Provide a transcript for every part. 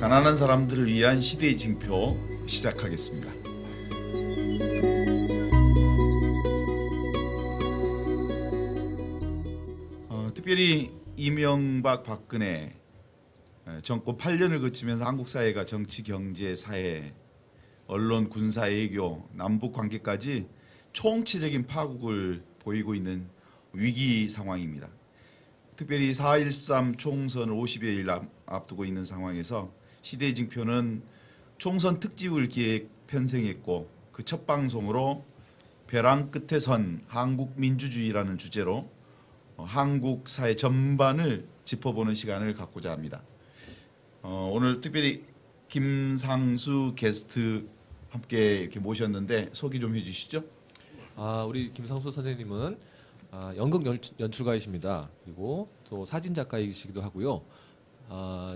가난한 사람들을 위한 시대의 징표 시작하겠습니다. 특별히 이명박 박근혜 정권 8년을 거치면서 한국 사회가 정치, 경제, 사회, 언론, 군사, 외교, 남북 관계까지 총체적인 파국을 보이고 있는 위기 상황입니다. 특별히 4.13 총선을 50여일 앞두고 있는 상황에서 시대의 징표는 총선 특집을 기획 편성했고 그 첫 방송으로 벼랑 끝에 선 한국 민주주의라는 주제로 한국 사회 전반을 짚어보는 시간을 갖고자 합니다. 오늘 특별히 김상수 게스트 함께 이렇게 모셨는데 소개 좀 해주시죠. 우리 김상수 선생님은 연극 연출가이십니다. 그리고 또 사진 작가이시기도 하고요.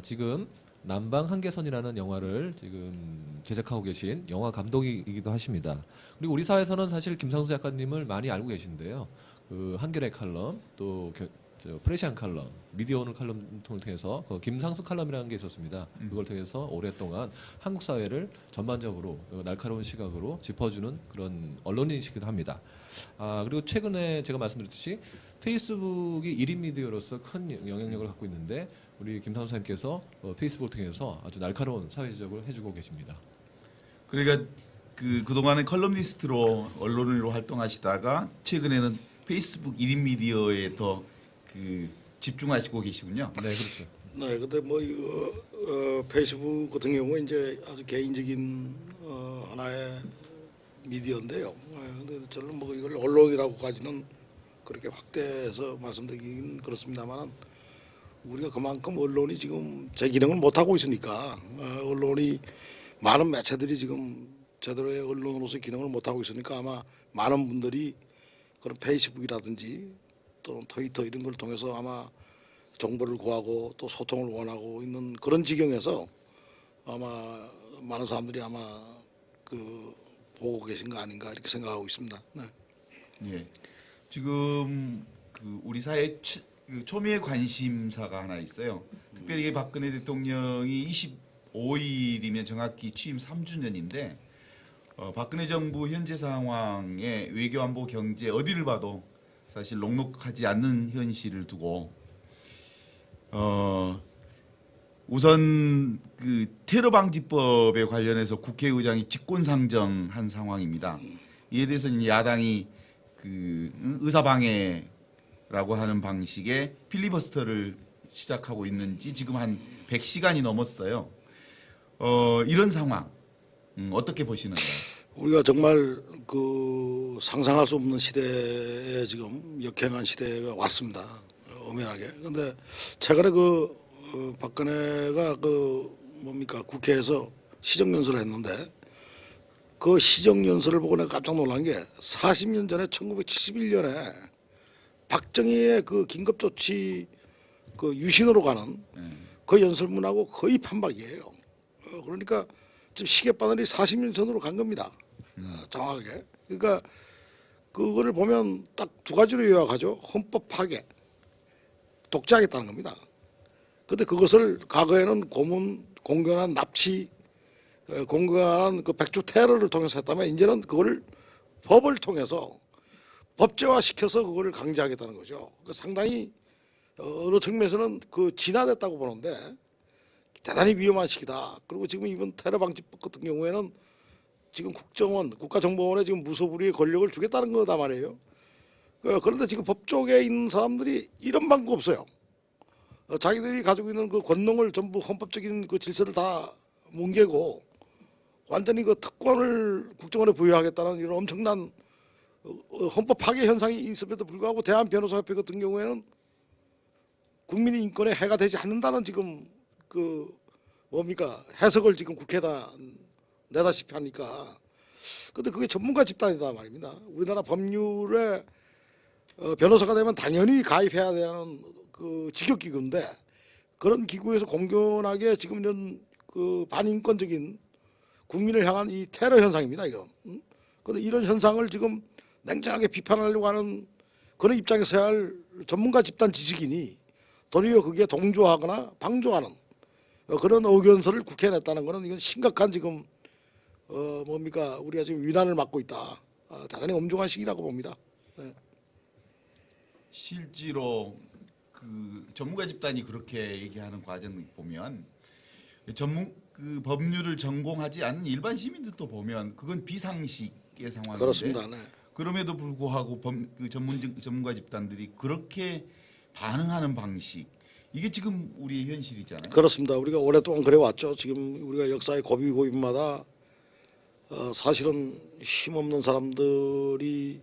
지금 남방 한계선이라는 영화를 지금 제작하고 계신 영화 감독이기도 하십니다. 그리고 우리 사회에서는 사실 김상수 작가님을 많이 알고 계신데요. 그 한겨레 칼럼, 또 프레시안 칼럼, 미디어오늘 칼럼을 통해서 그 김상수 칼럼이라는 게 있었습니다. 그걸 통해서 오랫동안 한국 사회를 전반적으로 날카로운 시각으로 짚어주는 그런 언론인이시기도 합니다. 그리고 최근에 제가 말씀드렸듯이 페이스북이 1인 미디어로서 큰 영향력을 갖고 있는데 우리 김상수 선생님께서 페이스북을 통해서 아주 날카로운 사회 지적을 해주고 계십니다. 그러니까 그동안은 컬럼니스트로 언론인으로 활동하시다가 최근에는 페이스북 1인 미디어에 더 집중하시고 계시군요. 네, 그렇죠. 네, 근데 페이스북 같은 경우 이제 아주 개인적인 하나의 미디어인데요. 근데 저는 이걸 언론이라고까지는 그렇게 확대해서 말씀드리긴 그렇습니다만 우리가 그만큼 언론이 지금 제 기능을 못 하고 있으니까 언론이 많은 매체들이 지금 제대로의 언론으로서 기능을 못 하고 있으니까 아마 많은 분들이 그런 페이스북이라든지 또는 트위터 이런 걸 통해서 아마 정보를 구하고 또 소통을 원하고 있는 그런 지경에서 아마 많은 사람들이 아마 보고 계신 거 아닌가 이렇게 생각하고 있습니다. 네. 예. 지금 우리 사회 초미의 관심사가 하나 있어요. 특별히 박근혜 대통령이 25일이면 정확히 취임 3주년인데 박근혜 정부 현재 상황에 외교, 안보, 경제 어디를 봐도 사실 녹록하지 않는 현실을 두고 우선 테러 방지법에 관련해서 국회의장이 직권상정한 상황입니다. 이에 대해서는 야당이 의사방해라고 하는 방식의 필리버스터를 시작하고 있는지 지금 한 100시간이 넘었어요. 이런 상황 어떻게 보시는가요? 우리가 정말 상상할 수 없는 시대에 지금 역행한 시대가 왔습니다. 엄연하게. 그런데 최근에 박근혜가 국회에서 시정연설을 했는데 그 시정연설을 보고 내가 깜짝 놀란 게 40년 전에 1971년에 박정희의 긴급조치 유신으로 가는 그 연설문하고 거의 판박이에요. 그러니까 지금 시계바늘이 40년 전으로 간 겁니다. 정확하게. 그러니까 그거를 보면 딱 두 가지로 요약하죠. 헌법 파괴, 독재하겠다는 겁니다. 그런데 그것을 과거에는 고문, 공견한 납치, 공견한 백주 테러를 통해서 했다면 이제는 그거를 법을 통해서 법제화시켜서 그거를 강제하겠다는 거죠. 상당히 어느 측면에서는 진화됐다고 보는데 대단히 위험한 시기다. 그리고 지금 이번 테러 방지법 같은 경우에는 지금 국정원, 국가정보원에 지금 무소불위의 권력을 주겠다는 거다 말이에요. 그런데 지금 법조계에 있는 사람들이 이런 방법 없어요. 자기들이 가지고 있는 권능을 전부 헌법적인 질서를 다 뭉개고 완전히 특권을 국정원에 부여하겠다는 이런 엄청난 헌법 파괴 현상이 있음에도 불구하고 대한변호사협회 같은 경우에는 국민의 인권에 해가 되지 않는다는 지금 해석을 지금 국회에다 내다시피 하니까. 근데 그게 전문가 집단이다 말입니다. 우리나라 법률에 변호사가 되면 당연히 가입해야 되는 직역기구인데 그런 기구에서 공견하게 지금 이런 반인권적인 국민을 향한 이 테러 현상입니다. 이거. 그런데 이런 현상을 지금 냉정하게 비판하려고 하는 그런 입장에 서야 할 전문가 집단 지식인이 도리어 그게 동조하거나 방조하는 그런 의견서를 국회에 냈다는 것은 이건 심각한 지금 뭡니까 우리가 지금 위난을 맞고 있다. 대단히 엄중한 시기라고 봅니다. 네. 실제로 그 전문가 집단이 그렇게 얘기하는 과정을 보면 그 법률을 전공하지 않은 일반 시민들도 보면 그건 비상식의 상황인데 그렇습니다. 네. 그럼에도 불구하고 그 전문가 집단들이 그렇게 반응하는 방식 이게 지금 우리의 현실이잖아요. 그렇습니다. 우리가 오랫동안 그래 왔죠. 지금 우리가 역사의 고비고비마다 사실은 힘없는 사람들이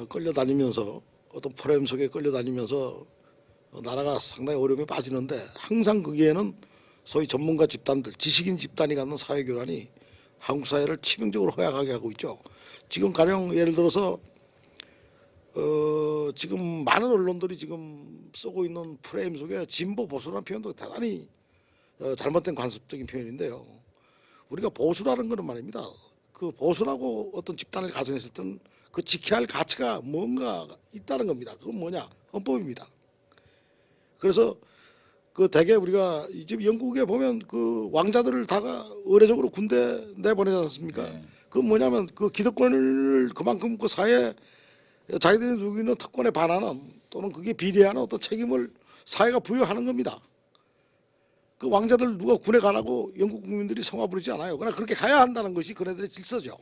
끌려다니면서 어떤 프레임 속에 끌려다니면서 나라가 상당히 어려움에 빠지는데 항상 거기에는 소위 전문가 집단들, 지식인 집단이 갖는 사회교란이 한국 사회를 치명적으로 허약하게 하고 있죠. 지금 가령 예를 들어서 지금 많은 언론들이 지금 쓰고 있는 프레임 속에 진보 보수라는 표현도 대단히 잘못된 관습적인 표현인데요. 우리가 보수라는 것은 말입니다. 그 보수라고 어떤 집단을 가정했을 때는 그 지켜야 할 가치가 뭔가 있다는 겁니다. 그건 뭐냐? 헌법입니다. 그래서 그 대개 우리가 지금 영국에 보면 그 왕자들을 다가 의례적으로 군대 내보내지 않습니까? 네. 그 뭐냐면 그 기득권을 그만큼 그 사회 자기들이 누리고 있는 특권에 반하는 또는 그게 비례하는 어떤 책임을 사회가 부여하는 겁니다. 그 왕자들 누가 군에 가라고 영국 국민들이 성화 부르지 않아요. 그러나 그렇게 가야 한다는 것이 그네들의 질서죠.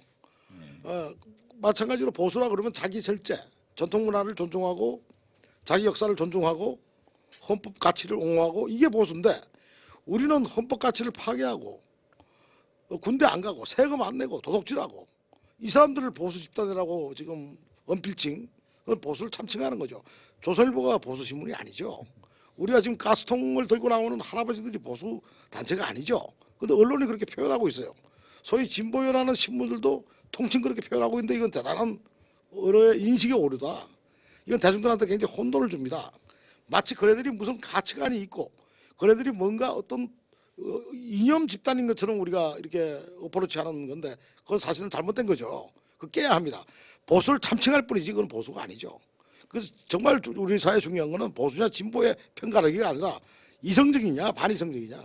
마찬가지로 보수라 그러면 자기 절제, 전통 문화를 존중하고 자기 역사를 존중하고 헌법 가치를 옹호하고 이게 보수인데 우리는 헌법 가치를 파괴하고 군대 안 가고 세금 안 내고 도둑질하고 이 사람들을 보수 집단이라고 지금 언필칭 그건 보수를 참칭하는 거죠. 조선일보가 보수 신문이 아니죠. 우리가 지금 가스통을 들고 나오는 할아버지들이 보수 단체가 아니죠. 근데 언론이 그렇게 표현하고 있어요. 소위 진보연하는 신문들도 통칭 그렇게 표현하고 있는데 이건 대단한 언어의 인식의 오류다. 이건 대중들한테 굉장히 혼돈을 줍니다. 마치 그네들이 무슨 가치관이 있고 그네들이 뭔가 어떤 이념 집단인 것처럼 우리가 이렇게 어프로치하는 건데 그건 사실은 잘못된 거죠. 그 깨야 합니다. 보수를 참칭할 뿐이지 그건 보수가 아니죠. 그래서 정말 우리 사회 중요한 거는 보수냐 진보의 편가르기가 아니라 이성적이냐 반이성적이냐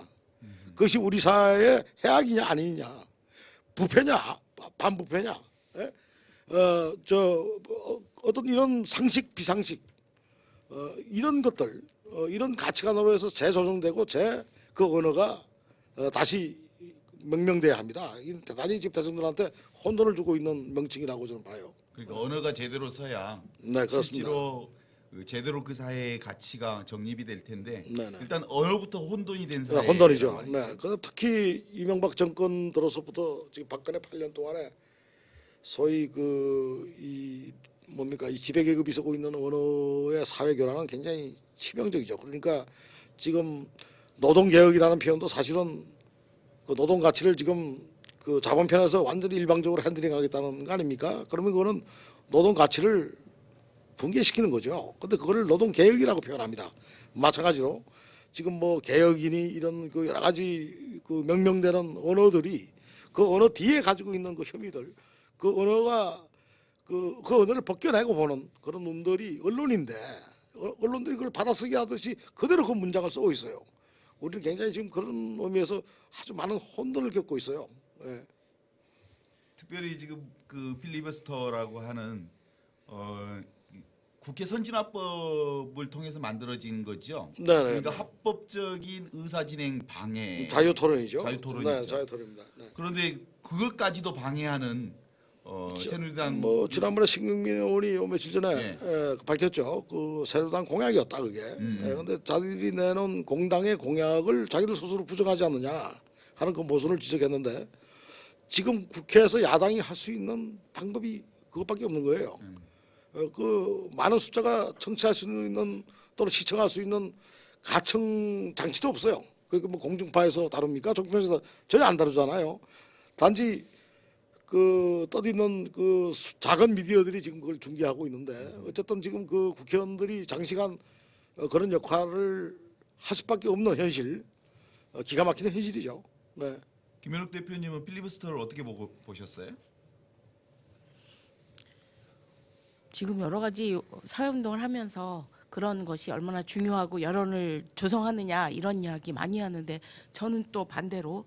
그것이 우리 사회의 해악이냐 아니냐 부패냐 반부패냐 어떤 이런 상식 비상식 이런 것들 이런 가치관으로 해서 재조정되고 그 언어가 다시 명명돼야 합니다. 이 대단히 지금 대중들한테 혼돈을 주고 있는 명칭이라고 저는 봐요. 그러니까 언어가 제대로 서야 네, 그렇습니다. 실제로 제대로 그 사회의 가치가 정립이 될 텐데 네네. 일단 언어부터 혼돈이 된 네, 사회 혼돈이죠. 네. 그래서 특히 이명박 정권 들어서부터 지금 박근혜 8년 동안에 소위 이 지배계급이 쓰고 있는 언어의 사회 교란은 굉장히 치명적이죠. 그러니까 지금 노동개혁이라는 표현도 사실은 그 노동 가치를 지금 그 자본편에서 완전히 일방적으로 핸들링하겠다는 거 아닙니까? 그러면 그거는 노동 가치를 붕괴시키는 거죠. 근데 그거를 노동 개혁이라고 표현합니다. 마찬가지로 지금 뭐 개혁이니 이런 그 여러 가지 그 명명되는 언어들이 그 언어 뒤에 가지고 있는 그 혐의들, 그 언어가 그 언어를 벗겨내고 보는 그런 놈들이 언론인데 언론들이 그걸 받아쓰기 하듯이 그대로 그 문장을 쓰고 있어요. 우리는 굉장히 지금 그런 의미에서 아주 많은 혼돈을 겪고 있어요. 예. 특별히 지금 그 필리버스터라고 하는 국회 선진화법을 통해서 만들어진 거죠. 네네. 그러니까 합법적인 의사진행 방해. 자유토론이죠. 자유토론이죠. 네, 자유토론입니다. 네. 그런데 그것까지도 방해하는 새누리당 뭐 지난번에 신경민 의원이 며칠 전에 네. 밝혔죠. 그 새누리당 공약이었다 그게. 그런데 자기들이 내놓은 공당의 공약을 자기들 스스로 부정하지 않느냐 하는 그 모순을 지적했는데 지금 국회에서 야당이 할 수 있는 방법이 그것밖에 없는 거예요. 그 많은 숫자가 청취할 수 있는 또는 시청할 수 있는 가청 장치도 없어요. 그뭐 공중파에서 다룹니까? 종편에서 전혀 안 다루잖아요. 단지 그 떠드는 그 작은 미디어들이 지금 그걸 중계하고 있는데 어쨌든 지금 그 국회의원들이 장시간 그런 역할을 할 수밖에 없는 현실, 기가 막히는 현실이죠. 네. 김현욱 대표님은 필리버스터를 어떻게 보셨어요? 지금 여러 가지 사회운동을 하면서 그런 것이 얼마나 중요하고 여론을 조성하느냐 이런 이야기 많이 하는데 저는 또 반대로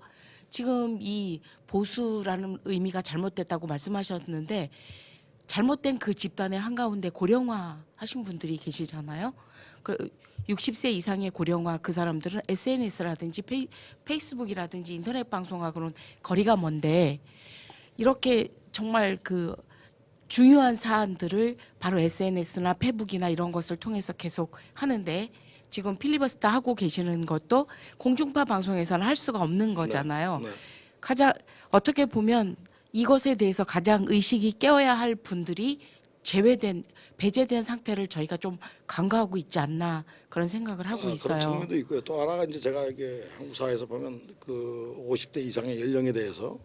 지금 이 보수라는 의미가 잘못됐다고 말씀하셨는데 잘못된 그 집단의 한가운데 고령화 하신 분들이 계시잖아요. 그 60세 이상의 고령화 그 사람들은 SNS라든지 페이스북이라든지 인터넷 방송하고는 거리가 먼데 이렇게 정말 그 중요한 사안들을 바로 SNS나 페북이나 이런 것을 통해서 계속 하는데 지금 필리버스터 하고 계시는 것도 공중파 방송에서는 할 수가 없는 거잖아요. 네. 가장 어떻게 보면 이것에 대해서 가장 의식이 깨어야 할 분들이 배제된 상태를 저희가 좀 간과하고 있지 않나 그런 생각을 하고 그런 있어요. 측면도 있고요. 또 하나가 이제 제가 이게 한국 사회에서 보면 그 50대 이상의 연령에 대해서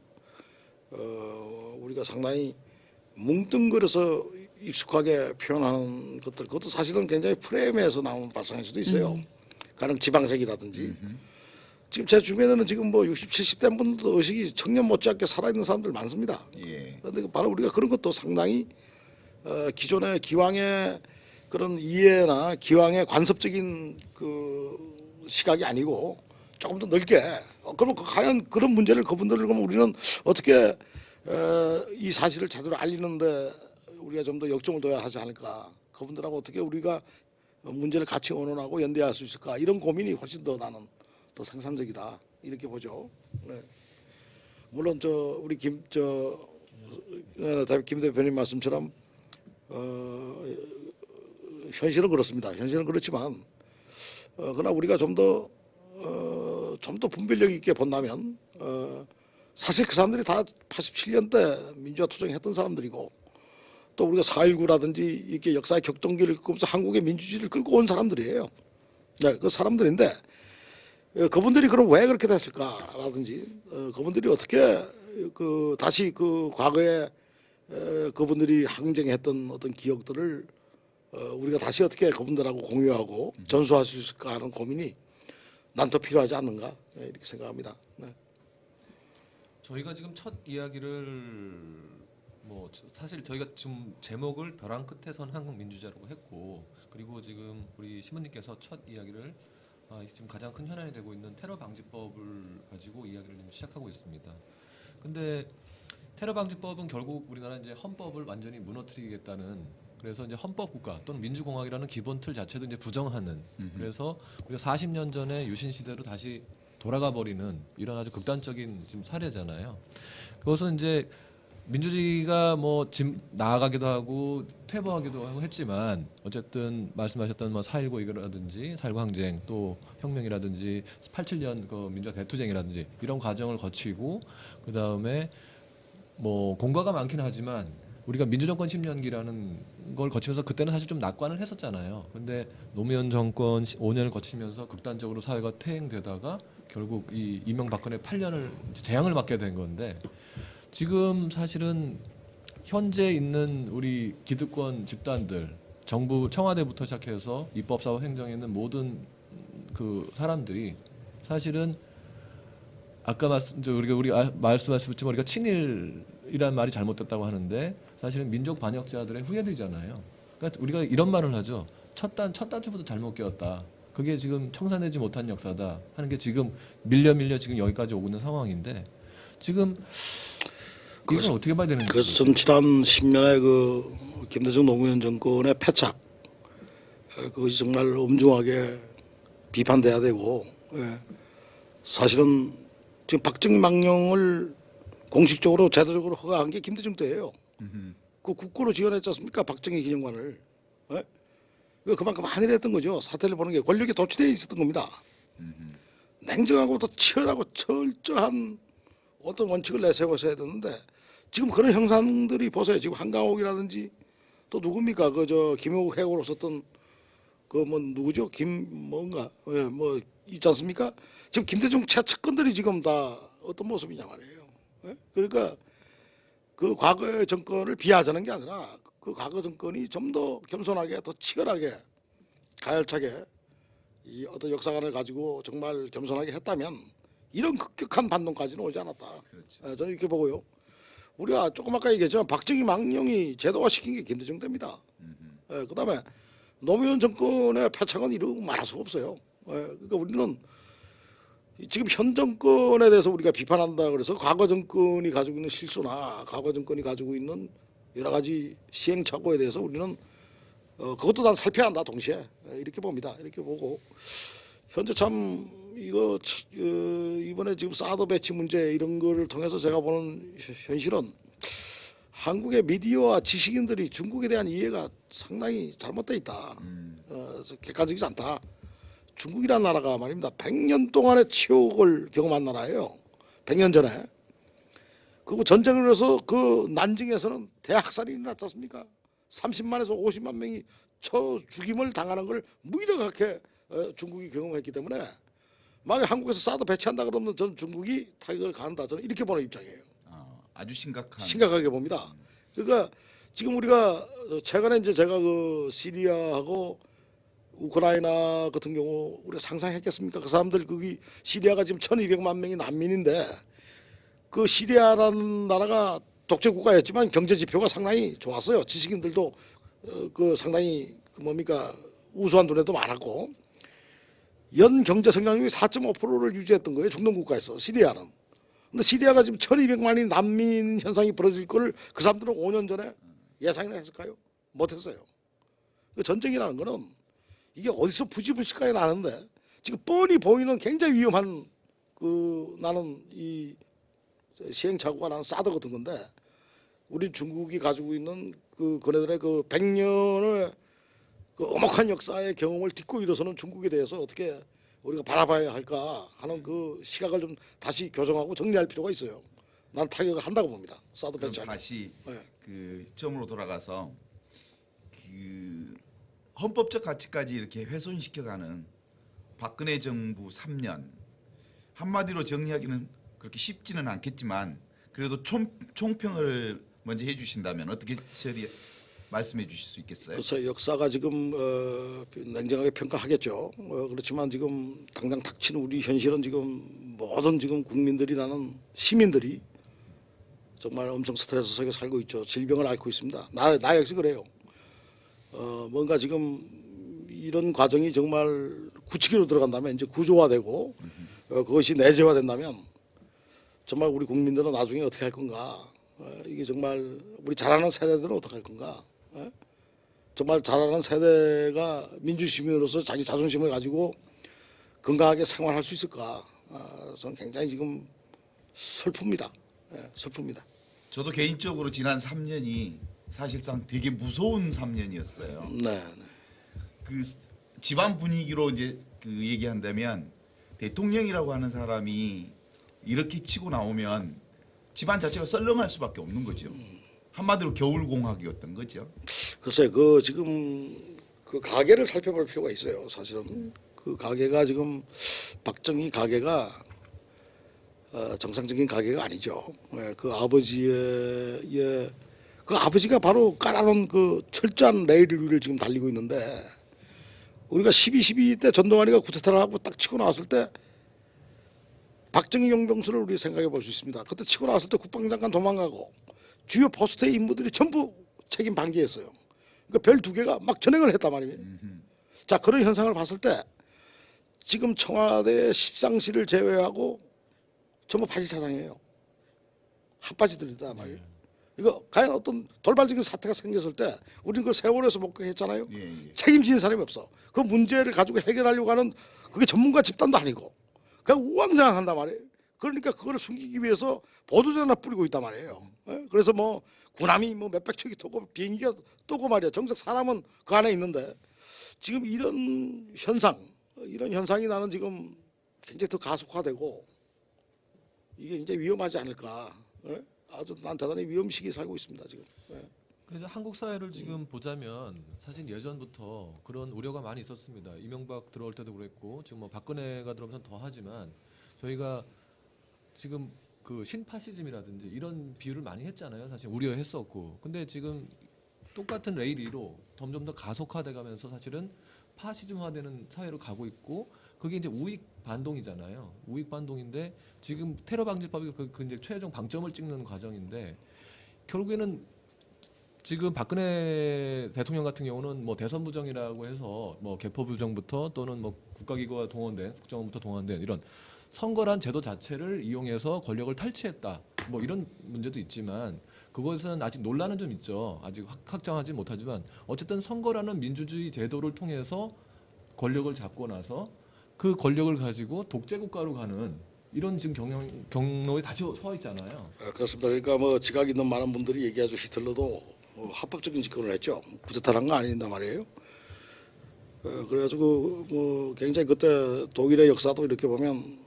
우리가 상당히 뭉뚱그려서 익숙하게 표현하는 것들 그것도 사실은 굉장히 프레임에서 나오는 발상일 수도 있어요. 가령 지방색이라든지 지금 제 주변에는 지금 뭐 60, 70대 분들도 의식이 청년 못지않게 살아있는 사람들 많습니다. 예. 그런데 바로 우리가 그런 것도 상당히 기존의 기왕의 그런 이해나 기왕의 관습적인 그 시각이 아니고 조금 더 넓게 그럼 과연 그런 문제를 그분들을 그러면 우리는 어떻게 이 사실을 제대로 알리는데 우리가 좀 더 역점을 둬야 하지 않을까 그분들하고 어떻게 우리가 문제를 같이 원원하고 연대할 수 있을까 이런 고민이 훨씬 더 나는 더 생산적이다 이렇게 보죠. 네. 물론 우리 김 대표님 말씀처럼 현실은 그렇습니다. 현실은 그렇지만 그러나 우리가 좀 더 분별력 있게 본다면 사실 그 사람들이 다 87년대 민주화 투쟁했던 사람들이고 또 우리가 4.19라든지 이렇게 역사의 격동기를 끌면서 한국의 민주주의를 끌고 온 사람들이에요. 네, 그 사람들인데 그분들이 그럼 왜 그렇게 됐을까라든지 그분들이 어떻게 다시 그 과거에 그분들이 항쟁했던 어떤 기억들을 우리가 다시 어떻게 그분들하고 공유하고 전수할 수 있을까 하는 고민이 난 더 필요하지 않는가 이렇게 생각합니다. 네. 저희가 지금 첫 이야기를 뭐 사실 저희가 지금 제목을 벼랑 끝에 선 한국 민주주의라고 했고 그리고 지금 우리 신부님께서 첫 이야기를 지금 가장 큰 현안이 되고 있는 테러 방지법을 가지고 이야기를 좀 시작하고 있습니다. 근데 테러 방지법은 결국 우리나라 이제 헌법을 완전히 무너뜨리겠다는 그래서 이제 헌법 국가 또는 민주공화국이라는 기본 틀 자체도 이제 부정하는 그래서 우리가 40년 전에 유신 시대로 다시 돌아가 버리는 이런 아주 극단적인 지금 사례잖아요. 그것은 이제 민주주의가 뭐 나아가기도 하고 퇴보하기도 하고 했지만 어쨌든 말씀하셨던 뭐 4.19 이거라든지 4.19 항쟁 또 혁명이라든지 87년 그 민주화 대투쟁이라든지 이런 과정을 거치고 그 다음에 뭐 공과가 많긴 하지만 우리가 민주정권 10년기라는 걸 거치면서 그때는 사실 좀 낙관을 했었잖아요. 근데 노무현 정권 5년을 거치면서 극단적으로 사회가 퇴행되다가 결국 이 이명박근혜 8년을 재앙을 맞게 된 건데 지금 사실은 현재 있는 우리 기득권 집단들 정부 청와대부터 시작해서 입법사법 행정에 있는 모든 그 사람들이 사실은 아까 말씀하셨지만 우리가 친일이라는 말이 잘못됐다고 하는데 사실은 민족 반역자들의 후예들이잖아요. 그러니까 우리가 이런 말을 하죠. 첫 단추부터 잘못 끼웠다. 그게 지금 청산되지 못한 역사다 하는 게 지금 밀려 지금 여기까지 오고 있는 상황인데 지금 이걸 어떻게 봐야 되는지. 그래서 전 지난 10년의 그 김대중 노무현 정권의 패착 그것이 정말 엄중하게 비판돼야 되고 사실은 지금 박정희 망령을 공식적으로 제도적으로 허가한 게 김대중 때예요. 그 국고로 지원했지 않습니까? 박정희 기념관을. 그만큼 한일했던 거죠. 사태를 보는 게 권력에 도취되어 있었던 겁니다. 냉정하고 또 치열하고 철저한 어떤 원칙을 내세워서 해야 되는데 지금 그런 형상들이 보세요. 지금 한강옥이라든지 또 누굽니까? 김용욱 해고로 썼던 그 뭐 누구죠? 뭐 있지 않습니까? 지금 김대중 최측근들이 지금 다 어떤 모습이냐 말이에요. 그러니까 그 과거의 정권을 비하하자는 게 아니라 그 과거 정권이 좀 더 겸손하게 더 치열하게 가열차게 이 어떤 역사관을 가지고 정말 겸손하게 했다면 이런 급격한 반동까지는 오지 않았다. 그렇죠. 저는 이렇게 보고요. 우리가 조금 아까 얘기했지만 박정희 망령이 제도화시킨 게 김대중 때입니다. 그다음에 노무현 정권의 패착은 이루 말할 수가 없어요. 그러니까 우리는 지금 현 정권에 대해서 우리가 비판한다 그래서 과거 정권이 가지고 있는 실수나 과거 정권이 가지고 있는 여러 가지 시행착오에 대해서 우리는 그것도 난 살펴야 한다 동시에 이렇게 봅니다. 이렇게 보고 현재 참 이거 이번에 지금 사드 배치 문제 이런 거를 통해서 제가 보는 현실은 한국의 미디어와 지식인들이 중국에 대한 이해가 상당히 잘못돼 있다. 객관적이지 않다. 중국이라는 나라가 말입니다. 100년 동안의 치욕을 경험한 나라예요. 100년 전에. 그리고 전쟁을 해서 그 난징에서는 대학살이 일어났지 않습니까? 30만에서 50만 명이 죽임을 당하는 걸 무기력하게 중국이 경험했기 때문에 만약에 한국에서 사드 배치한다 그러면 저는 중국이 타격을 가한다. 저는 이렇게 보는 입장이에요. 아주 심각하게 봅니다. 그러니까 지금 우리가 최근에 이제 제가 그 시리아하고 우크라이나 같은 경우 우리가 상상했겠습니까? 그 사람들 거기 시리아가 지금 1,200만 명이 난민인데 그 시리아라는 나라가 독재 국가였지만 경제 지표가 상당히 좋았어요. 지식인들도 그 상당히 그 뭡니까 우수한 돈에도 많았고 연 경제 성장률이 4.5%를 유지했던 거예요. 중동 국가에서 시리아는. 근데 시리아가 지금 1,200만이 난민 현상이 벌어질 거를 그 사람들은 5년 전에 예상이나 했을까요? 못했어요. 그 전쟁이라는 거는 이게 어디서 부지불식하게 나는데 지금 뻔히 보이는 굉장히 위험한 그 나는 이 시행착오가 나는 사드 같은 건데 우리 중국이 가지고 있는 그 그네들의 그 100년의 그 엄혹한 역사의 경험을 딛고 일어서는 중국에 대해서 어떻게 우리가 바라봐야 할까 하는 그 시각을 좀 다시 교정하고 정리할 필요가 있어요. 난 타격을 한다고 봅니다. 사드 그럼 배치. 다시 네. 그 점으로 돌아가서 그 헌법적 가치까지 이렇게 훼손시켜가는 박근혜 정부 3년 한마디로 정리하기는 그렇게 쉽지는 않겠지만 그래도 총평을 먼저 해주신다면 어떻게 말씀해 주실 수 있겠어요? 그래서 역사가 지금 냉정하게 평가하겠죠. 그렇지만 지금 당장 닥친 우리 현실은 지금 모든 지금 국민들이 나는 시민들이 정말 엄청 스트레스 속에 살고 있죠. 질병을 앓고 있습니다. 나 역시 그래요. 뭔가 지금 이런 과정이 정말 구치기로 들어간다면 이제 구조화되고 그것이 내재화된다면 정말 우리 국민들은 나중에 어떻게 할 건가? 이게 정말 우리 자라는 세대들은 어떻게 할 건가? 정말 자라는 세대가 민주시민으로서 자기 자존심을 가지고 건강하게 생활할 수 있을까? 저는 굉장히 지금 슬픕니다. 슬픕니다. 저도 개인적으로 지난 3년이 사실상 되게 무서운 3년이었어요. 네. 그 집안 분위기로 이제 그 얘기한다면 대통령이라고 하는 사람이 이렇게 치고 나오면 집안 자체가 썰렁할 수밖에 없는 거죠. 한마디로 겨울공학이었던 거죠. 글쎄 그 지금 그 가계를 살펴볼 필요가 있어요. 사실은 그 가계가 지금 박정희 가계가 정상적인 가계가 아니죠. 그 아버지의 그 아버지가 바로 깔아놓은 그 철저한 레일 위를 지금 달리고 있는데 우리가 12.12 때 전동환이가 쿠데타를 하고 딱 치고 나왔을 때 박정희 용병수를 우리 생각해 볼 수 있습니다. 그때 치고 나왔을 때 국방장관 도망가고 주요 포스트의 인물들이 전부 책임 방기했어요. 그러니까 별 두 개가 막 전행을 했단 말이에요. 자 그런 현상을 봤을 때 지금 청와대 십상시를 제외하고 전부 바지 사장이에요. 핫바지들이다 말이에요. 이거 과연 어떤 돌발적인 사태가 생겼을 때 우리는 그 세월에서 목격했잖아요. 책임지는 사람이 없어. 그 문제를 가지고 해결하려고 하는 그게 전문가 집단도 아니고 그냥 우왕좌왕한단 말이에요. 그러니까 그거를 숨기기 위해서 보도전화 뿌리고 있단 말이에요. 그래서 뭐 군함이 뭐 몇백 척이 도고 비행기가 또고 말이야. 정작 사람은 그 안에 있는데 지금 이런 현상이 나는 지금 굉장히 더 가속화되고 이게 이제 위험하지 않을까. 아주 난 대단히 위험시기에 살고 있습니다 지금. 그래서 한국 사회를 지금 보자면 사실 예전부터 그런 우려가 많이 있었습니다. 이명박 들어올 때도 그랬고 지금 뭐 박근혜가 들어오면서 더 하지만 저희가 지금 그 신파시즘이라든지 이런 비유를 많이 했잖아요. 사실 우려했었고. 근데 지금 똑같은 레일 위로 점점 더 가속화돼 가면서 사실은 파시즘화되는 사회로 가고 있고 그게 이제 우익 반동이잖아요. 우익 반동인데 지금 테러 방지법이 그 이제 최종 방점을 찍는 과정인데 결국에는 지금 박근혜 대통령 같은 경우는 뭐 대선 부정이라고 해서 뭐 개포 부정부터 또는 뭐 국가기구가 동원된 국정원부터 동원된 이런 선거란 제도 자체를 이용해서 권력을 탈취했다. 뭐 이런 문제도 있지만 그것은 아직 논란은 좀 있죠. 아직 확정하지 못하지만 어쨌든 선거라는 민주주의 제도를 통해서 권력을 잡고 나서 그 권력을 가지고 독재 국가로 가는 이런 지금 경로에 다시 서 있잖아요. 그렇습니다. 그러니까 뭐 지각 있는 많은 분들이 얘기하죠. 히틀러도 합법적인 집권을 했죠. 구태타한 거 아닌단 말이에요. 그래가지고 뭐 굉장히 그때 독일의 역사도 이렇게 보면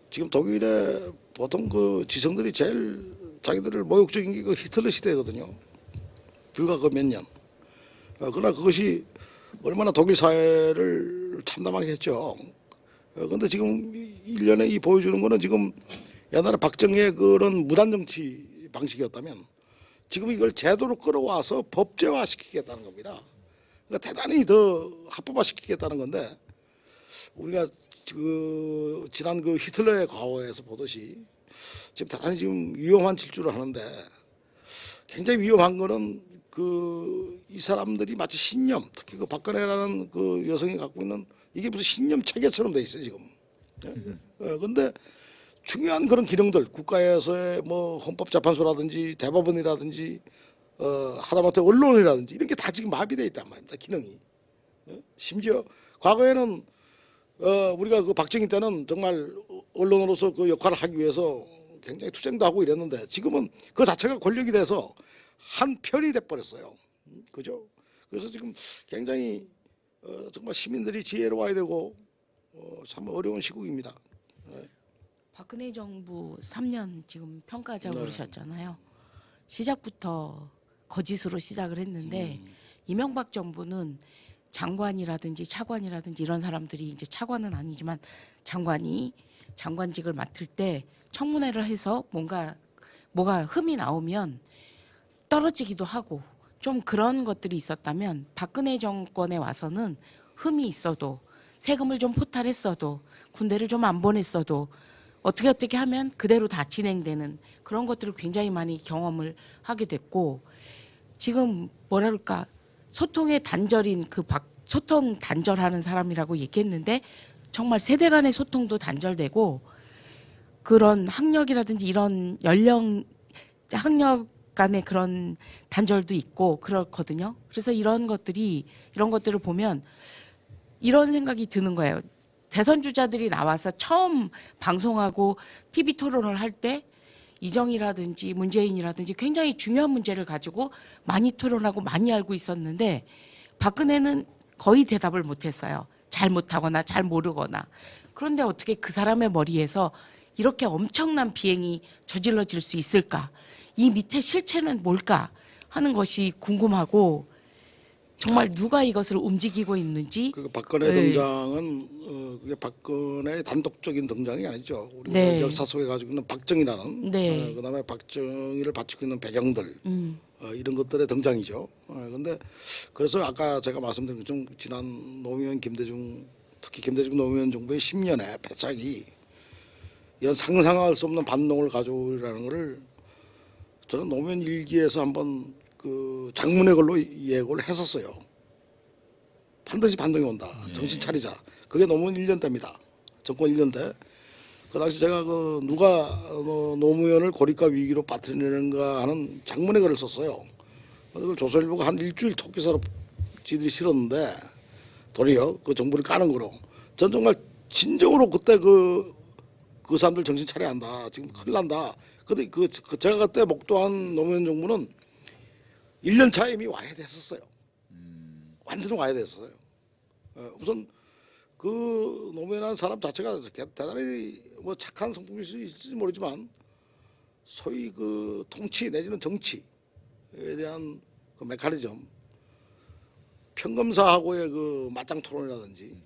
지금 독일의 보통 그 지성들이 제일 자기들을 모욕적인 게 그 히틀러 시대거든요. 불과 그 몇 년. 그러나 그것이 얼마나 독일 사회를 참담하게 했죠. 그런데 지금 일련에 이 보여주는 거는 지금 옛날에 박정희의 그런 무단 정치 방식이었다면 지금 이걸 제도로 끌어와서 법제화 시키겠다는 겁니다. 그러니까 대단히 더 합법화 시키겠다는 건데 우리가 그 지난 그 히틀러의 과거에서 보듯이 지금 대단히 지금 위험한 질주를 하는데 굉장히 위험한 거는 그 이 사람들이 마치 신념, 특히 그 박근혜라는 그 여성이 갖고 있는 이게 무슨 신념 체계처럼 돼 있어요 지금. 그런데 중요한 그런 기능들 국가에서의 뭐 헌법재판소라든지 대법원이라든지 하다못해 언론이라든지 이런 게 다 지금 마비돼 있단 말입니다 기능이. 심지어 과거에는 우리가 그 박정희 때는 정말 언론으로서 그 역할을 하기 위해서 굉장히 투쟁도 하고 이랬는데 지금은 그 자체가 권력이 돼서 한 편이 돼 버렸어요. 그죠? 그래서 지금 굉장히 정말 시민들이 지혜로워야 되고 참 어려운 시국입니다. 박근혜 정부 3년 지금 평가자 오르셨잖아요. 시작부터 거짓으로 시작을 했는데 이명박 정부는 장관이라든지 차관이라든지 이런 사람들이 이제 차관은 아니지만 장관이 장관직을 맡을 때 청문회를 해서 뭐가 흠이 나오면 떨어지기도 하고 좀 그런 것들이 있었다면 박근혜 정권에 와서는 흠이 있어도 세금을 좀 포탈했어도 군대를 좀 안 보냈어도 어떻게 하면 그대로 다 진행되는 그런 것들을 굉장히 많이 경험을 하게 됐고 지금 뭐랄까 소통의 단절인 소통 단절하는 사람이라고 얘기했는데 정말 세대 간의 소통도 단절되고 그런 학력이라든지 이런 연령 학력 간의 그런 단절도 있고 그렇거든요. 그래서 이런 것들을 보면 이런 생각이 드는 거예요. 대선 주자들이 나와서 처음 방송하고 TV 토론을 할 때 이정희라든지 문재인이라든지 굉장히 중요한 문제를 가지고 많이 토론하고 많이 알고 있었는데 박근혜는 거의 대답을 못했어요. 잘 못하거나 잘 모르거나. 그런데 어떻게 그 사람의 머리에서 이렇게 엄청난 비행이 저질러질 수 있을까? 이 밑에 실체는 뭘까 하는 것이 궁금하고 정말 누가 이것을 움직이고 있는지. 그 박근혜 등장은 그게 박근혜의 단독적인 등장이 아니죠. 우리가 네. 역사 속에 가지고 있는 박정희라는 네. 그다음에 박정희를 바치고 있는 배경들 이런 것들의 등장이죠. 그런데 그래서 아까 제가 말씀드린 것처럼 지난 노무현 김대중 특히 김대중 노무현 정부의 10년의 패착이 이런 상상할 수 없는 반동을 가져오라는 것을 저는 노무현 일기에서 한번 그 장문의 글로 예고를 했었어요. 반드시 반동이 온다. 정신 차리자. 그게 노무현 1년 때입니다. 정권 1년 때. 그 당시 제가 그 누가 노무현을 고립과 위기로 빠뜨리는가 하는 장문의 글을 썼어요. 그걸 조선일보가 한 일주일 토끼사로 지들이 실었는데 도리어 그 정부를 까는 거로. 전 정말 진정으로 그때 그 사람들 정신 차려야 한다. 지금 큰일 난다. 근데 제가 그때 목도한 노무현 정부는 1년 차에 이미 와야 됐었어요. 완전히 와야 됐어요. 우선 그 노무현이라는 사람 자체가 대단히 뭐 착한 성품일 수 있을지 모르지만 소위 그 통치 내지는 정치에 대한 그 메커니즘 평검사하고의 그 맞짱 토론이라든지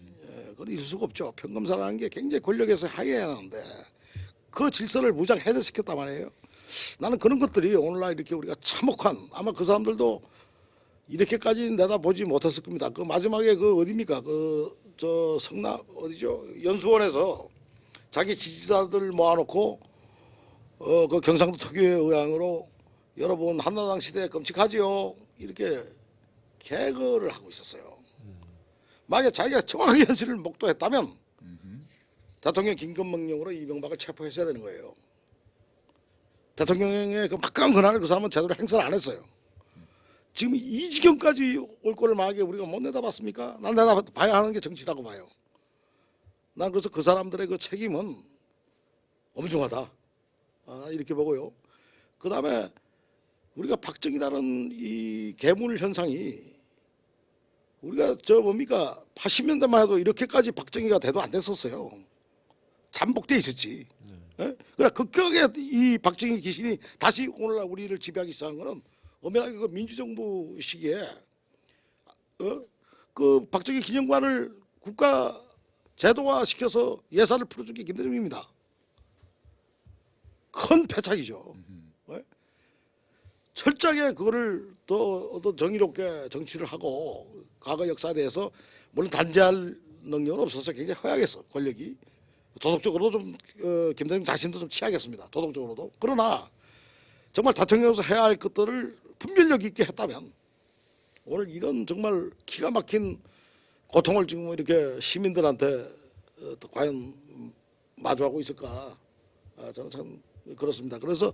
그건 있을 수가 없죠. 평검사라는 게 굉장히 권력에서 하해야 하는데 그 질서를 무장 해제시켰단 말이에요. 나는 그런 것들이 오늘날 이렇게 우리가 참혹한 아마 그 사람들도 이렇게까지 내다보지 못했을 겁니다. 그 마지막에 그 어디입니까? 저 성남 어디죠? 연수원에서 자기 지지자들 모아놓고 그 경상도 특유의 의향으로 여러분 한나라당 시대 끔찍하지요. 이렇게 개그를 하고 있었어요. 만약에 자기가 정확하게 현실을 목도했다면 대통령 긴급명령으로 이명박을 체포했어야 되는 거예요. 대통령의 그 막강한 권한을 그 사람은 제대로 행사를 안 했어요. 지금 이 지경까지 올 거를 만약에 우리가 못 내다봤습니까? 난 내다봐야 하는 게 정치라고 봐요. 난 그래서 그 사람들의 그 책임은 엄중하다. 이렇게 보고요. 그 다음에 우리가 박정희라는 이 괴물 현상이 우리가 저 뭡니까 80년대만 해도 이렇게까지 박정희가 돼도 안 됐었어요. 잠복돼 있었지. 예? 그러나 급격하게 이 박정희 귀신이 다시 오늘날 우리를 지배하기 시작한 거는 엄연하게 그 민주정부 시기에 그 박정희 기념관을 국가 제도화 시켜서 예산을 풀어준 게 김대중입니다. 큰 패착이죠. 예? 철저하게 그거를 더 어떤 정의롭게 정치를 하고 과거 역사에 대해서 물론 단죄할 능력은 없어서 굉장히 허약했어 권력이. 도덕적으로도 좀 김대중 자신도 좀 취하겠습니다. 도덕적으로도. 그러나 정말 대통령으로서 해야 할 것들을 분별력 있게 했다면 오늘 이런 정말 기가 막힌 고통을 지금 이렇게 시민들한테 과연 마주하고 있을까? 저는 참 그렇습니다. 그래서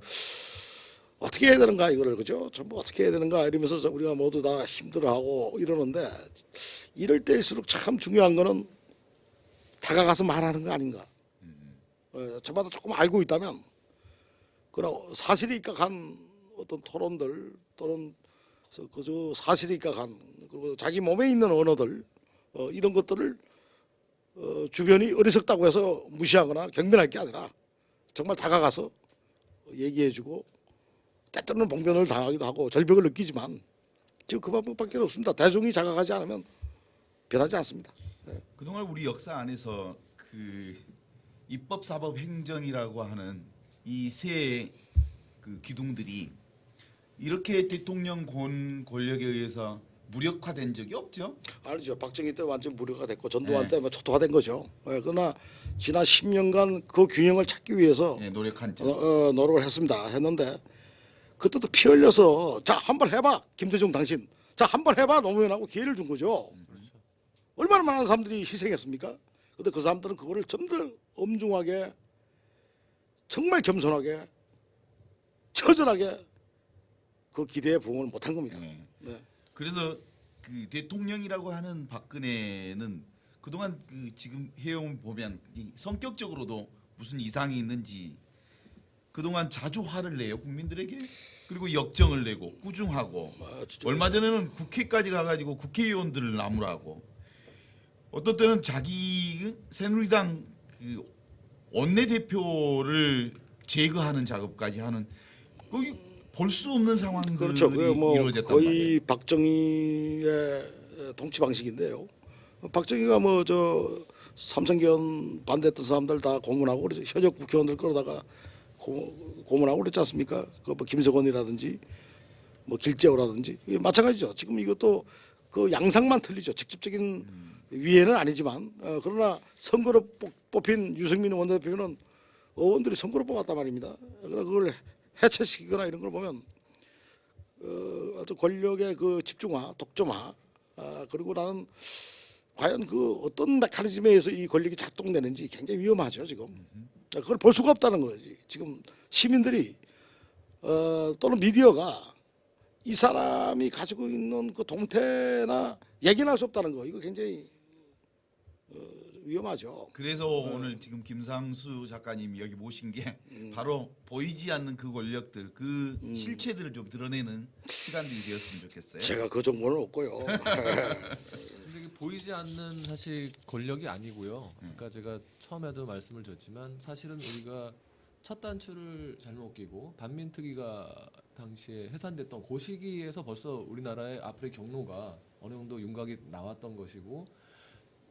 어떻게 해야 되는가 이거를 그죠? 전부 어떻게 해야 되는가 이러면서 우리가 모두 다 힘들어하고 이러는데 이럴 때일수록 참 중요한 거는 다가가서 말하는 거 아닌가? 저마다 조금 알고 있다면 그러나 사실에 입각한 어떤 토론들 또는 그저 사실에 입각한 그리고 자기 몸에 있는 언어들 이런 것들을 주변이 어리석다고 해서 무시하거나 경멸할 게 아니라 정말 다가가서 얘기해주고 때때로는 봉변을 당하기도 하고 절벽을 느끼지만 지금 그 방법밖에 없습니다. 대중이 자각하지 않으면 변하지 않습니다. 그동안 우리 역사 안에서 그 입법, 사법, 행정이라고 하는 이 세 그 기둥들이 이렇게 대통령 권력에 의해서 무력화된 적이 없죠. 아니죠. 박정희 때 완전 무료가 됐고 전두환 때 초토화된 거죠. 그러나 지난 10년간 그 균형을 찾기 위해서 노력한 점. 노력을 했습니다. 했는데 그때도 피 흘려서 자 한번 해봐 김대중 당신 자 한번 해봐 노무현하고 기회를 준 거죠. 얼마나 많은 사람들이 희생했습니까? 근데 그 사람들은 그거를 좀 더 엄중하게 정말 겸손하게 처절하게 그 기대에 부응을 못한 겁니다. 네. 네. 그래서 그 대통령이라고 하는 박근혜는 그동안 그 지금 해온 보면 이 성격적으로도 무슨 이상이 있는지 그동안 자주 화를 내요 국민들에게. 그리고 역정을 내고 꾸중하고 얼마 전에는 국회까지 가가지고 국회의원들을 나무라고 어떤 때는 자기 새누리당 그 원내대표를 제거하는 작업까지 하는 볼 수 없는 상황들이 그렇죠. 뭐 이루어졌단 거의 말이에요. 박정희의 통치 방식인데요. 박정희가 뭐 저 삼성견 반대했던 사람들 다 고문하고 그러죠. 현역 국회의원들 끌어다가 고문하고 그랬지 않습니까? 그 뭐 김석원이라든지 뭐 길재호라든지 마찬가지죠. 지금 이것도 그 양상만 틀리죠. 직접적인 위해는 아니지만 그러나 선거로 뽑힌 유승민 원내대표는 의원들이 선거로 뽑았단 말입니다. 그러나 그걸 해체시키거나 이런 걸 보면 어떤 권력의 그 집중화, 독점화 그리고 나는 과연 그 어떤 메커니즘에 의해서 이 권력이 작동되는지 굉장히 위험하죠 지금. 그걸 볼 수가 없다는 거지. 지금 시민들이 또는 미디어가 이 사람이 가지고 있는 그 동태나 얘기할 수 없다는 거. 이거 굉장히 위험하죠. 그래서 오늘 지금 김상수 작가님 여기 모신 게 바로 보이지 않는 그 권력들, 그 실체들을 좀 드러내는 시간들이 되었으면 좋겠어요. 제가 그 정보는 없고요. 근데 이게 보이지 않는 사실 권력이 아니고요. 그러니까 제가 처음에도 말씀을 드렸지만 사실은 우리가 첫 단추를 잘못 끼고 반민특위가 당시에 해산됐던 그 시기에서 벌써 우리나라의 앞으로의 경로가 어느 정도 윤곽이 나왔던 것이고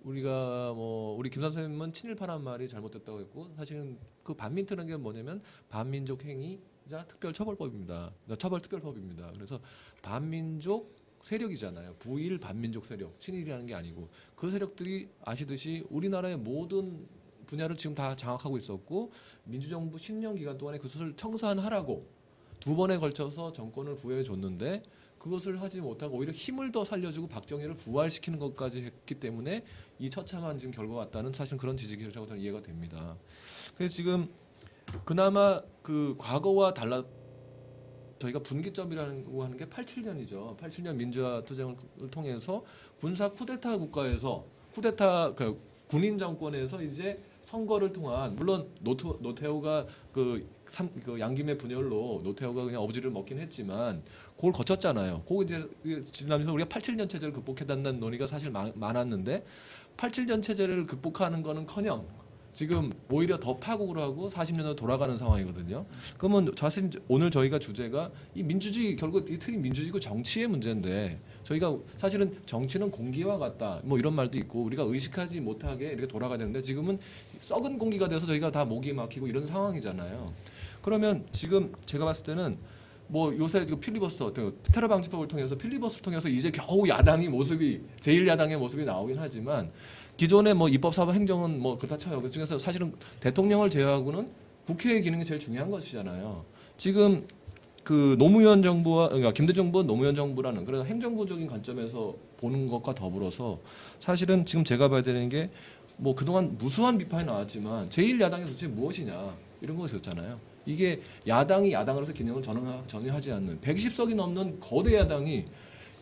우리가 뭐 우리 김 선생님은 친일파란 말이 잘못됐다고 했고 사실은 그 반민특위라는 게 뭐냐면 반민족 행위자 특별처벌법입니다. 처벌특별법입니다. 그래서 반민족 세력이잖아요. 부일 반민족 세력, 친일이라는 게 아니고 그 세력들이 아시듯이 우리나라의 모든 분야를 지금 다 장악하고 있었고 민주정부 10년 기간 동안에 그것을 청산하라고 두 번에 걸쳐서 정권을 부여해 줬는데 그것을 하지 못하고 오히려 힘을 더 살려주고 박정희를 부활시키는 것까지 했기 때문에 이 처참한 지금 결과가 왔다는 사실은 그런 지적이라고 저는 이해가 됩니다. 그래서 지금 그나마 그 과거와 달라 저희가 분기점이라고 하는 게 87년이죠. 87년 민주화 투쟁을 통해서 군사 쿠데타 국가에서 쿠데타 그 군인 정권에서 이제 선거를 통한 물론 노태우가 그 양김의 분열로 노태우가 그냥 어부지를 먹긴 했지만 그걸 거쳤잖아요. 그거 이제 지나면서 우리가 87년 체제를 극복해단다는 논의가 사실 많았는데 87년 체제를 극복하는 거는커녕 지금 오히려 더 파국을 하고 40년으로 돌아가는 상황이거든요. 그러면 사실 오늘 저희가 주제가 이 민주주의 결국 이 틀이 민주주의고 정치의 문제인데 저희가 사실은 정치는 공기와 같다 뭐 이런 말도 있고 우리가 의식하지 못하게 이렇게 돌아가야 되는데 지금은 썩은 공기가 돼서 저희가 다 목이 막히고 이런 상황이잖아요. 그러면 지금 제가 봤을 때는 뭐 요새 필리버스터 테러 방지법을 통해서 필리버스터를 통해서 이제 겨우 야당이 모습이 제1야당의 모습이 나오긴 하지만 기존의 뭐 입법, 사법, 행정은 뭐 그다 쳐요. 그 중에서 사실은 대통령을 제외하고는 국회의 기능이 제일 중요한 것이잖아요. 지금 그 노무현 정부와 그러니까 김대중 정부, 노무현 정부라는 그런 행정부적인 관점에서 보는 것과 더불어서 사실은 지금 제가 봐야 되는 게 뭐 그동안 무수한 비판이 나왔지만 제1야당이 도대체 무엇이냐 이런 것이었잖아요. 이게 야당이 야당으로서 기능을 전혀 하지 않는 120석이 넘는 거대 야당이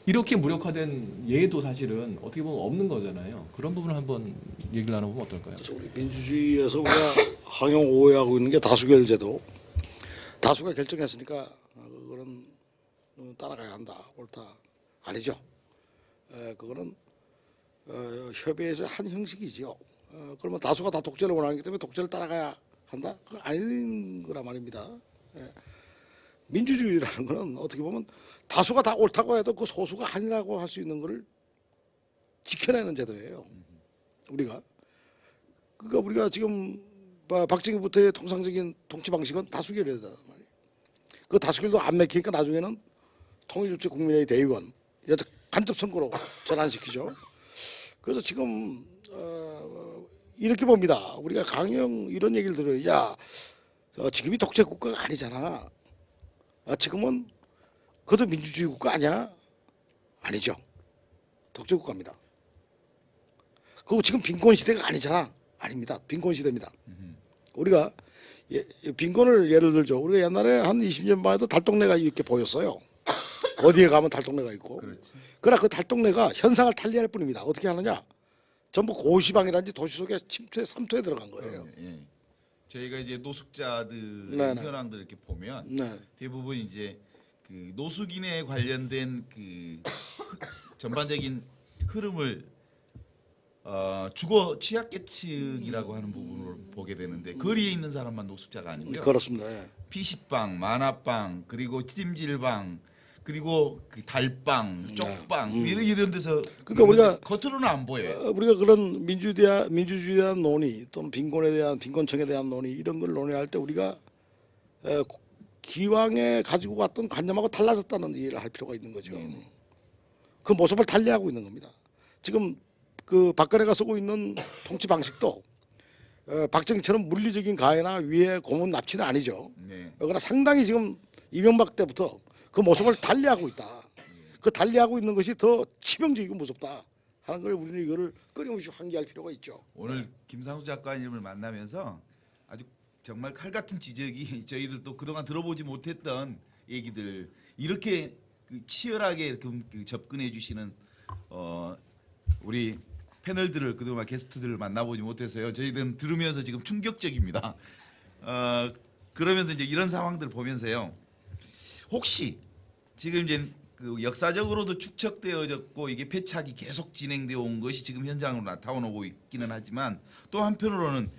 이렇게 무력화된 예도 사실은 어떻게 보면 없는 거잖아요. 그런 부분을 한번 얘기를 나눠보면 어떨까요? 그래서 우리 민주주의에서 우리가 항상 오해하고 있는 게 다수결 제도. 다수가 결정했으니까 그거는 따라가야 한다. 옳다. 아니죠. 그거는 협의에서 한 형식이지요. 그러면 다수가 다 독재를 원하기 때문에 독재를 따라가야 한다? 그건 아닌 거란 말입니다. 민주주의라는 거는 어떻게 보면 다수가 다 옳다고 해도 그 소수가 아니라고 할 수 있는 거를 지켜내는 제도예요. 우리가. 그러니까 우리가 지금 박정희부터의 통상적인 통치 방식은 다수결이다 말이에요. 그 다수결도 안 맥히니까 나중에는 통일주체 국민의 대의원 간접 선거로 전환시키죠. 그래서 지금 이렇게 봅니다. 우리가 강영 이런 얘기를 들어요. 야, 지금이 독재 국가가 아니잖아. 지금은 그것도 민주주의 국가 아니야? 아니죠. 독재 국가입니다. 그리고 지금 빈곤 시대가 아니잖아. 아닙니다. 빈곤 시대입니다. 우리가 빈곤을 예를 들죠. 우리가 옛날에 한 20년 만에도 달동네가 이렇게 보였어요. 어디에 가면 달동네가 있고. 그렇지. 그러나 그 달동네가 현상을 달리할 뿐입니다. 어떻게 하느냐? 전부 고시방이라든지 도시 속에 침투에 삼투에 들어간 거예요. 예. 저희가 이제 노숙자들 네네. 현황들 이렇게 보면 네. 대부분 이제 그 노숙인에 관련된 그 전반적인 흐름을 주거 취약계층이라고 하는 부분을 보게 되는데 거리에 있는 사람만 노숙자가 아니고요. 그렇습니다. 예. PC방, 만화방, 그리고 찜질방, 그리고 그 달방, 쪽방 이런 데서 그러니까 우리가 겉으로는 안 보여요. 우리가 그런 민주주의에 대한 논의 또는 빈곤에 대한 빈곤층에 대한 논의 이런 걸 논의할 때 우리가 기왕에 가지고 왔던 관념하고 달라졌다는 이해를 할 필요가 있는 거죠. 그 모습을 달리하고 있는 겁니다. 지금 그 박근혜가 쓰고 있는 통치 방식도 박정희처럼 물리적인 가해나 위해 고문 납치는 아니죠. 네. 그러나 상당히 지금 이명박 때부터 그 모습을 달리하고 있다. 그 달리하고 있는 것이 더 치명적이고 무섭다 하는 걸 우리는 이거를 끊임없이 환기할 필요가 있죠. 오늘 김상수 작가님을 만나면서 아주 정말 칼 같은 지적이 저희들도 그동안 들어보지 못했던 얘기들 이렇게 치열하게 그 접근해 주시는 우리 패널들을 그동안 게스트들을 만나보지 못해서요. 저희들은 들으면서 지금 충격적입니다. 그러면서 이제 이런 상황들을 보면서요. 혹시 지금 이제 그 역사적으로도 축적되어졌고 이게 패착이 계속 진행되어 온 것이 지금 현장으로 나타나고 있기는 하지만 또 한편으로는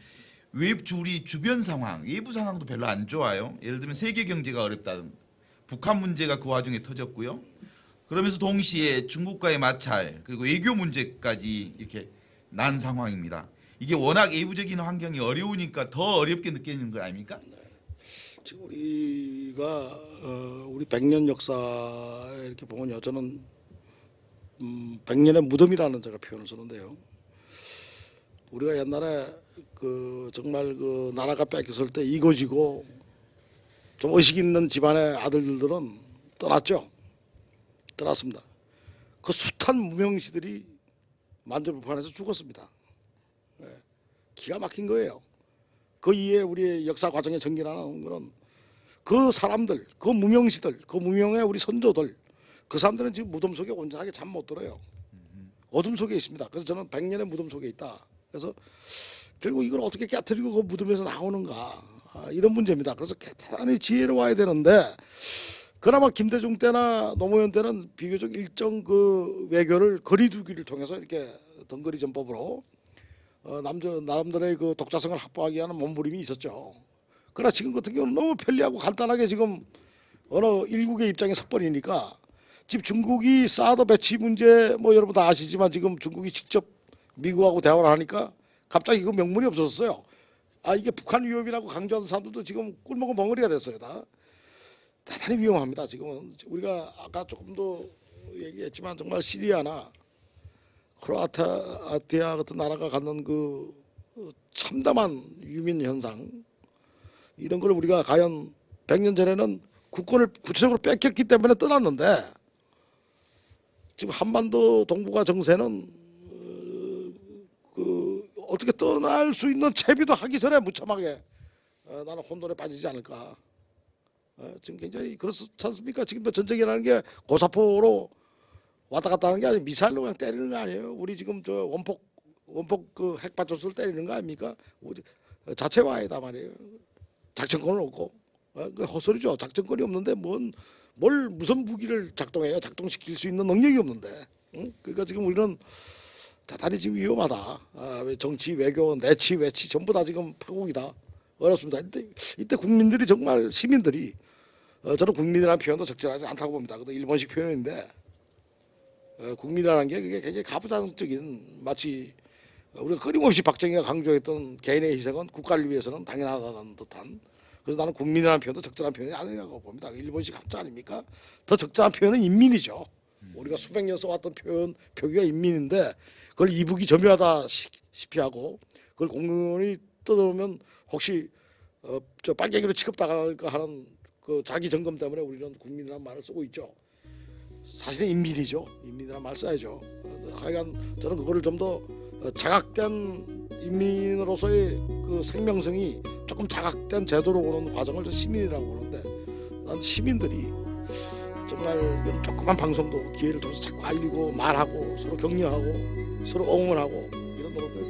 우리 주변 상황, 외부 상황도 별로 안 좋아요. 예를 들면 세계 경제가 어렵다. 북한 문제가 그 와중에 터졌고요. 그러면서 동시에 중국과의 마찰 그리고 외교 문제까지 이렇게 난 상황입니다. 이게 워낙 외부적인 환경이 어려우니까 더 어렵게 느껴지는 거 아닙니까? 지금 우리가 우리 100년 역사에 이렇게 보면요, 저는 100년의 무덤이라는 제가 표현을 쓰는데요. 우리가 옛날에 그 정말 그 나라가 뺏겼을 때 이고지고 좀 의식 있는 집안의 아들들은 떠났죠. 떠났습니다. 그 숱한 무명시들이 만주불판에서 죽었습니다. 예, 기가 막힌 거예요. 그 이후에 우리의 역사 과정에 전개하는 거는 그 사람들, 그 무명시들, 그 무명의 우리 선조들, 그 사람들은 지금 무덤 속에 온전하게 잠 못 들어요. 어둠 속에 있습니다. 그래서 저는 100년의 무덤 속에 있다. 그래서 결국 이걸 어떻게 깨트리고 그 무덤에서 나오는가, 이런 문제입니다. 그래서 대단히 지혜로워야 되는데, 그나마 김대중 때나 노무현 때는 비교적 일정 그 외교를 거리두기를 통해서 이렇게 덩거리 전법으로 나름대로의 그 독자성을 확보하기 위한 몸부림이 있었죠. 그러나 지금 같은 경우는 너무 편리하고 간단하게 지금 어느 일국의 입장에 섣버리니까, 지금 중국이 사드 배치 문제 뭐 여러분 다 아시지만 지금 중국이 직접 미국하고 대화를 하니까 갑자기 그 명분이 없어졌어요. 이게 북한 위협이라고 강조하는 사람들도 지금 꿀먹은 벙어리가 됐어요. 다 대단히 위험합니다. 지금은 우리가 아까 조금 더 얘기했지만 정말 시리아나 크로아티아 같은 나라가 갖는 그 참담한 유민 현상, 이런 걸 우리가 과연 100년 전에는 국권을 구체적으로 뺏겼기 때문에 떠났는데, 지금 한반도 동북아 정세는 어떻게 떠날 수 있는 채비도 하기 전에 무참하게 나는 혼돈에 빠지지 않을까. 지금 굉장히 그렇지 않습니까? 지금 전쟁이라는 게 고사포로 왔다 갔다 하는 게 아니고 미사일로 그냥 때리는 거 아니에요? 우리 지금 저 원폭 그 핵발전소를 때리는 거 아닙니까? 우리 자체화이다 말이에요. 작전권을 얻고. 그 헛소리죠. 작전권이 없는데 뭘 무슨 무기를 작동해요? 작동시킬 수 있는 능력이 없는데. 응? 그러니까 지금 우리는 대단히 지금 위험하다. 정치, 외교, 내치, 외치 전부 다 지금 파국이다. 어렵습니다. 이때 국민들이 정말 시민들이 저는 국민이라는 표현도 적절하지 않다고 봅니다. 그것도 일본식 표현인데, 국민이라는 게 그게 굉장히 가부장적인, 마치 우리가 끊임없이 박정희가 강조했던 개인의 희생은 국가를 위해서는 당연하다는 듯한, 그래서 나는 국민이라는 표현도 적절한 표현이 아니라고 봅니다. 일본식 한자 아닙니까? 더 적절한 표현은 인민이죠. 우리가 수백 년 써왔던 표기가 인민인데, 그걸 이북이 점유하다시피 하고 그걸 공공연히 뜯어오면 혹시 저 빨갱이로 취급당할까 하는 그 자기 점검 때문에 우리는 국민이라는 말을 쓰고 있죠. 사실은 인민이죠. 인민이라는 말 써야죠. 하여간 저는 그거를 좀 더 자각된 인민으로서의 그 생명성이 조금 자각된 제도로 오는 과정을 저 시민이라고 보는데, 난 시민들이 정말 이런 조그만 방송도 기회를 통해서 자꾸 알리고 말하고 서로 격려하고 서로 응원하고 이런 노력들